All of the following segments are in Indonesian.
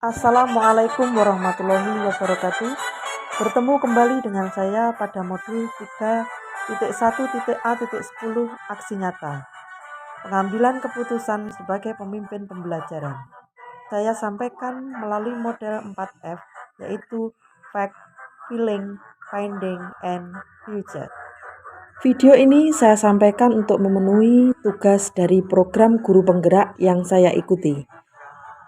Assalamualaikum warahmatullahi wabarakatuh. Bertemu kembali dengan saya pada modul 3.1.A.10 aksi nyata. Pengambilan keputusan sebagai pemimpin pembelajaran. Saya sampaikan melalui model 4F, yaitu fact, feeling, finding, and future. Video ini saya sampaikan untuk memenuhi tugas dari program guru penggerak yang saya ikuti.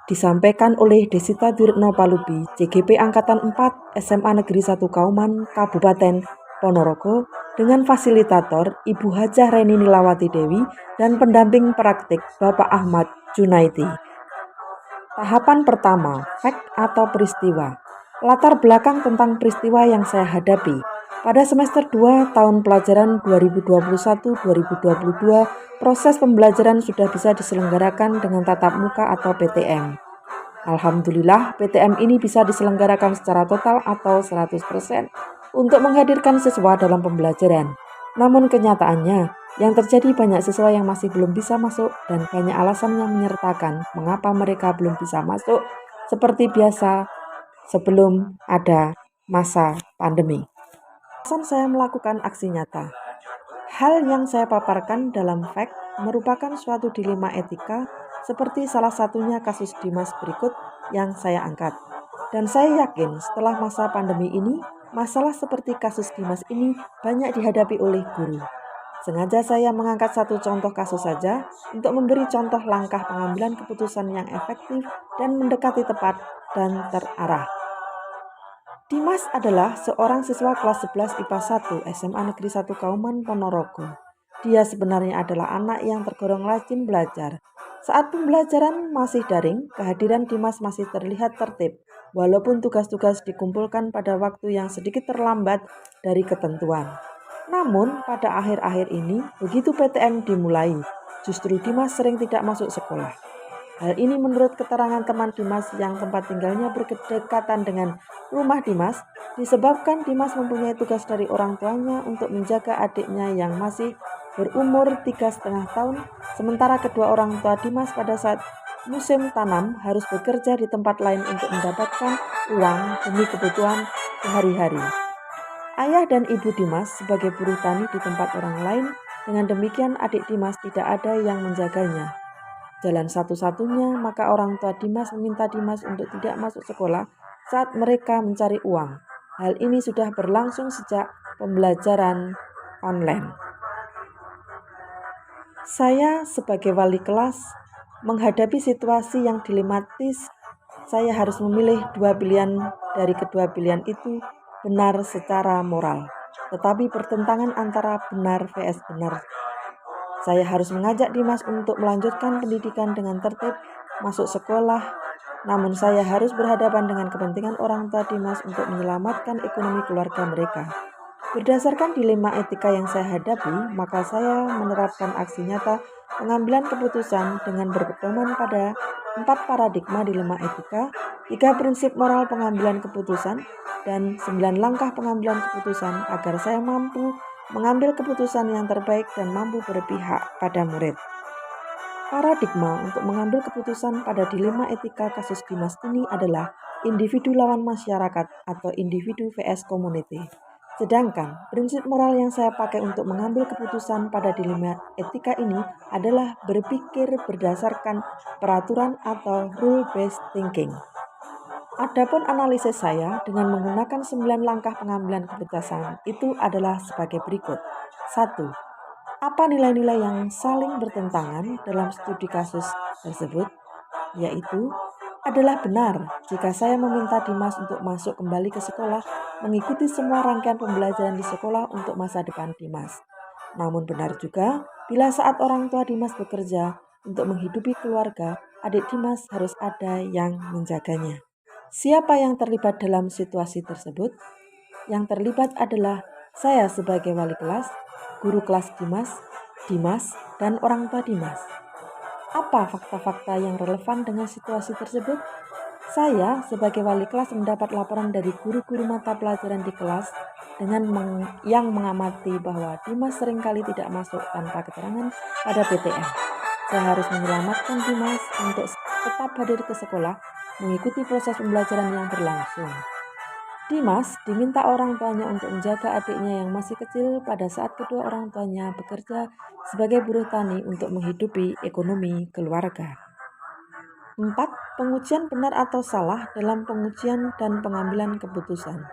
Disampaikan oleh Desita Dwirno Palubi, CGP Angkatan 4 SMA Negeri 1 Kauman, Kabupaten Ponorogo, dengan fasilitator Ibu Hajah Reni Nilawati Dewi dan pendamping praktik Bapak Ahmad Junaidi. Tahapan pertama, fact atau peristiwa. Latar belakang tentang peristiwa yang saya hadapi. Pada semester 2 tahun pelajaran 2021-2022, proses pembelajaran sudah bisa diselenggarakan dengan tatap muka atau PTM. Alhamdulillah, PTM ini bisa diselenggarakan secara total atau 100% untuk menghadirkan siswa dalam pembelajaran. Namun kenyataannya, yang terjadi banyak siswa yang masih belum bisa masuk dan banyak alasan yang menyertakan mengapa mereka belum bisa masuk seperti biasa sebelum ada masa pandemi. Alasan saya melakukan aksi nyata. Hal yang saya paparkan dalam fact merupakan suatu dilema etika seperti salah satunya kasus Dimas berikut yang saya angkat. Dan saya yakin setelah masa pandemi ini, masalah seperti kasus Dimas ini banyak dihadapi oleh guru. Sengaja saya mengangkat satu contoh kasus saja untuk memberi contoh langkah pengambilan keputusan yang efektif dan mendekati tepat dan terarah. Dimas adalah seorang siswa kelas 11 IPA 1 SMA Negeri 1 Kauman Ponorogo. Dia sebenarnya adalah anak yang tergolong rajin belajar. Saat pembelajaran masih daring, kehadiran Dimas masih terlihat tertib, walaupun tugas-tugas dikumpulkan pada waktu yang sedikit terlambat dari ketentuan. Namun, pada akhir-akhir ini, begitu PTM dimulai, justru Dimas sering tidak masuk sekolah. Hal ini menurut keterangan teman Dimas yang tempat tinggalnya berdekatan dengan rumah Dimas, disebabkan Dimas mempunyai tugas dari orang tuanya untuk menjaga adiknya yang masih berumur 3,5 tahun, sementara kedua orang tua Dimas pada saat musim tanam harus bekerja di tempat lain untuk mendapatkan uang demi kebutuhan sehari-hari. Ayah dan ibu Dimas sebagai buruh tani di tempat orang lain, dengan demikian adik Dimas tidak ada yang menjaganya. Jalan satu-satunya, maka orang tua Dimas meminta Dimas untuk tidak masuk sekolah saat mereka mencari uang. Hal ini sudah berlangsung sejak pembelajaran online. Saya sebagai wali kelas menghadapi situasi yang dilematis. Saya harus memilih dua pilihan, dari kedua pilihan itu benar secara moral, tetapi pertentangan antara benar vs benar. Saya harus mengajak Dimas untuk melanjutkan pendidikan dengan tertib, masuk sekolah, namun saya harus berhadapan dengan kepentingan orang tua Dimas untuk menyelamatkan ekonomi keluarga mereka. Berdasarkan dilema etika yang saya hadapi, maka saya menerapkan aksi nyata pengambilan keputusan dengan berpedoman pada 4 paradigma dilema etika, 3 prinsip moral pengambilan keputusan, dan 9 langkah pengambilan keputusan agar saya mampu mengambil keputusan yang terbaik dan mampu berpihak pada murid. Paradigma untuk mengambil keputusan pada dilema etika kasus Dimas ini adalah individu lawan masyarakat atau individu vs community. Sedangkan prinsip moral yang saya pakai untuk mengambil keputusan pada dilema etika ini adalah berpikir berdasarkan peraturan atau rule-based thinking. Adapun analisis saya dengan menggunakan 9 langkah pengambilan keputusan itu adalah sebagai berikut. 1. Apa nilai-nilai yang saling bertentangan dalam studi kasus tersebut? Yaitu adalah benar jika saya meminta Dimas untuk masuk kembali ke sekolah, mengikuti semua rangkaian pembelajaran di sekolah untuk masa depan Dimas. Namun benar juga bila saat orang tua Dimas bekerja untuk menghidupi keluarga, adik Dimas harus ada yang menjaganya. Siapa yang terlibat dalam situasi tersebut? Yang terlibat adalah saya sebagai wali kelas, guru kelas Dimas, dan orang tua Dimas. Apa fakta-fakta yang relevan dengan situasi tersebut? Saya sebagai wali kelas mendapat laporan dari guru-guru mata pelajaran di kelas dengan yang mengamati bahwa Dimas seringkali tidak masuk tanpa keterangan pada PTM. Saya harus menyelamatkan Dimas untuk tetap hadir ke sekolah mengikuti proses pembelajaran yang berlangsung. Dimas diminta orang tuanya untuk menjaga adiknya yang masih kecil pada saat kedua orang tuanya bekerja sebagai buruh tani untuk menghidupi ekonomi keluarga. 4. Pengujian benar atau salah dalam pengujian dan pengambilan keputusan.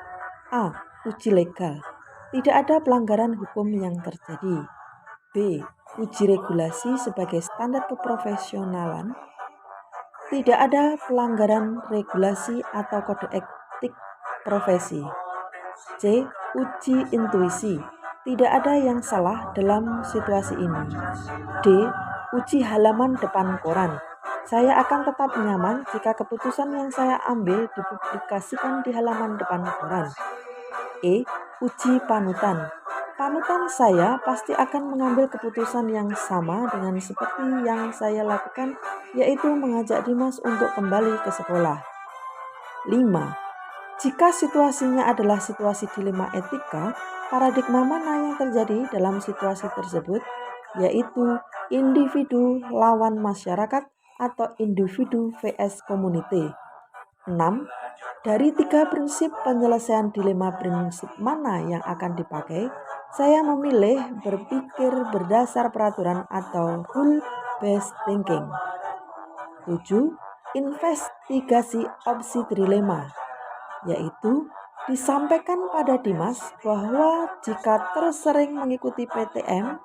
A. Uji legal. Tidak ada pelanggaran hukum yang terjadi. B. Uji regulasi sebagai standar keprofesionalan. Tidak ada pelanggaran regulasi atau kode etik profesi. C. Uji intuisi. Tidak ada yang salah dalam situasi ini. D. Uji halaman depan koran. Saya akan tetap nyaman jika keputusan yang saya ambil dipublikasikan di halaman depan koran. E. Uji panutan. Panutan saya pasti akan mengambil keputusan yang sama dengan seperti yang saya lakukan, yaitu mengajak Dimas untuk kembali ke sekolah. 5. Jika situasinya adalah situasi dilema etika, paradigma mana yang terjadi dalam situasi tersebut, yaitu individu lawan masyarakat atau individu vs community. 6. Dari 3 prinsip penyelesaian dilema, prinsip mana yang akan dipakai? Saya memilih berpikir berdasar peraturan atau rule-based thinking. 7. Investigasi opsi dilema, yaitu disampaikan pada Dimas bahwa jika terus sering mengikuti PTM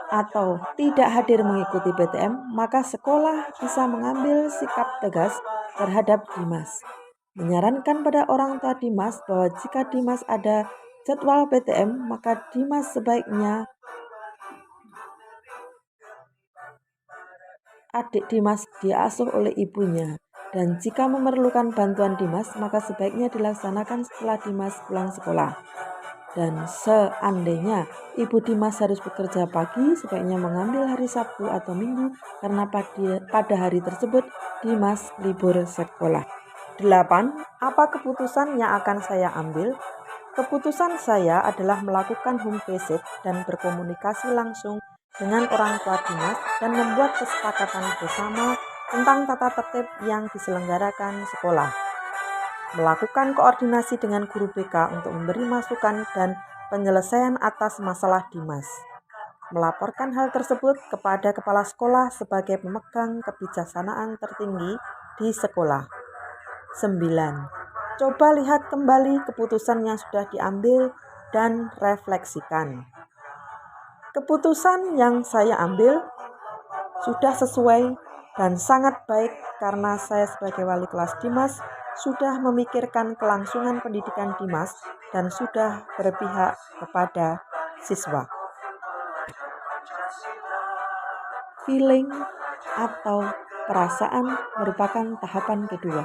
atau tidak hadir mengikuti PTM, maka sekolah bisa mengambil sikap tegas terhadap Dimas. Menyarankan pada orang tua Dimas bahwa jika Dimas ada jadwal PTM, maka Dimas sebaiknya adik Dimas diasuh oleh ibunya. Dan jika memerlukan bantuan Dimas, maka sebaiknya dilaksanakan setelah Dimas pulang sekolah. Dan seandainya ibu Dimas harus bekerja pagi, sebaiknya mengambil hari Sabtu atau Minggu karena pada hari tersebut Dimas libur sekolah. 8. Apa keputusan yang akan saya ambil? Keputusan saya adalah melakukan home visit dan berkomunikasi langsung dengan orang tua Dimas dan membuat kesepakatan bersama tentang tata tertib yang diselenggarakan sekolah. Melakukan koordinasi dengan guru BK untuk memberi masukan dan penyelesaian atas masalah Dimas. Melaporkan hal tersebut kepada kepala sekolah sebagai pemegang kebijaksanaan tertinggi di sekolah. 9. Coba lihat kembali keputusan yang sudah diambil dan refleksikan. Keputusan yang saya ambil sudah sesuai dan sangat baik karena saya sebagai wali kelas Dimas sudah memikirkan kelangsungan pendidikan Dimas dan sudah berpihak kepada siswa. Feeling atau perasaan merupakan tahapan kedua.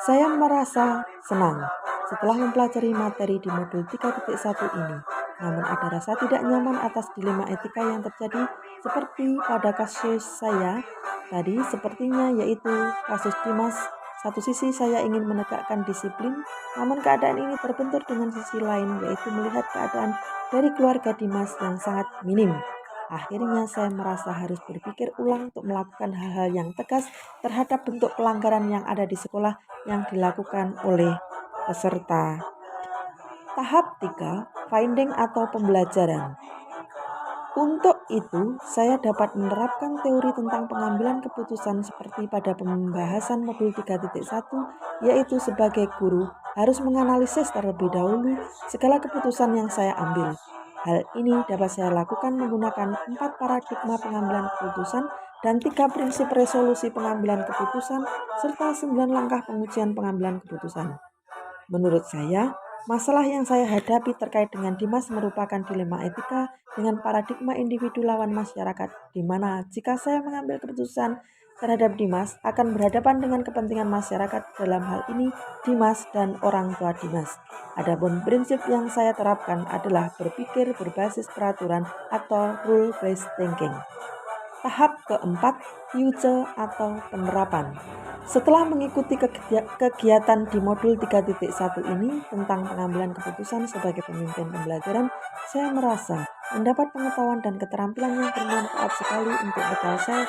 Saya merasa senang setelah mempelajari materi di modul 3.1 ini. Namun ada rasa tidak nyaman atas dilema etika yang terjadi seperti pada kasus saya tadi, sepertinya yaitu kasus Dimas. Satu sisi saya ingin menegakkan disiplin, namun keadaan ini terbentur dengan sisi lain, yaitu melihat keadaan dari keluarga Dimas yang sangat minim. Akhirnya saya merasa harus berpikir ulang untuk melakukan hal-hal yang tegas terhadap bentuk pelanggaran yang ada di sekolah yang dilakukan oleh peserta. Tahap 3, finding atau pembelajaran. Untuk itu, saya dapat menerapkan teori tentang pengambilan keputusan seperti pada pembahasan modul 3.1, yaitu sebagai guru harus menganalisis terlebih dahulu segala keputusan yang saya ambil. Hal ini dapat saya lakukan menggunakan 4 paradigma pengambilan keputusan dan 3 prinsip resolusi pengambilan keputusan serta 9 langkah pengujian pengambilan keputusan. Menurut saya, masalah yang saya hadapi terkait dengan Dimas merupakan dilema etika dengan paradigma individu lawan masyarakat, di mana jika saya mengambil keputusan terhadap Dimas akan berhadapan dengan kepentingan masyarakat, dalam hal ini Dimas dan orang tua Dimas. Adapun prinsip yang saya terapkan adalah berpikir berbasis peraturan atau rule-based thinking. Tahap keempat, future atau penerapan. Setelah mengikuti kegiatan di modul 3.1 ini tentang pengambilan keputusan sebagai pemimpin pembelajaran, saya merasa mendapat pengetahuan dan keterampilan yang bermanfaat sekali untuk bekal saya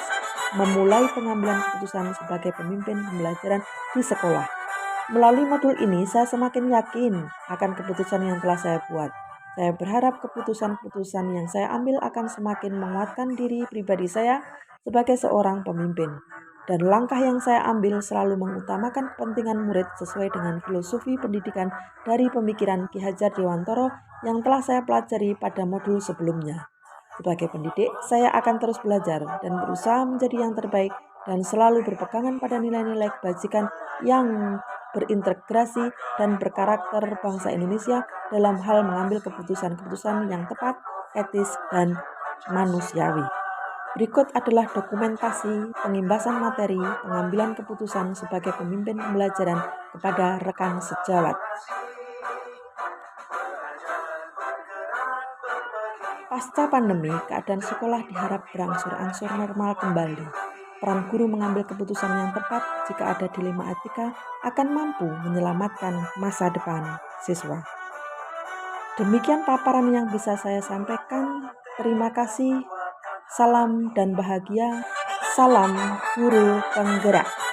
memulai pengambilan keputusan sebagai pemimpin pembelajaran di sekolah. Melalui modul ini, saya semakin yakin akan keputusan yang telah saya buat. Saya berharap keputusan-keputusan yang saya ambil akan semakin menguatkan diri pribadi saya sebagai seorang pemimpin. Dan langkah yang saya ambil selalu mengutamakan kepentingan murid sesuai dengan filosofi pendidikan dari pemikiran Ki Hajar Dewantoro yang telah saya pelajari pada modul sebelumnya. Sebagai pendidik, saya akan terus belajar dan berusaha menjadi yang terbaik dan selalu berpegangan pada nilai-nilai kebajikan yang berintegrasi dan berkarakter bangsa Indonesia dalam hal mengambil keputusan-keputusan yang tepat, etis, dan manusiawi. Berikut adalah dokumentasi pengimbasan materi pengambilan keputusan sebagai pemimpin pembelajaran kepada rekan sejawat. Pasca pandemi, keadaan sekolah diharap berangsur-angsur normal kembali. Peran guru mengambil keputusan yang tepat jika ada dilema etika akan mampu menyelamatkan masa depan siswa. Demikian paparan yang bisa saya sampaikan. Terima kasih. Salam dan bahagia. Salam guru penggerak.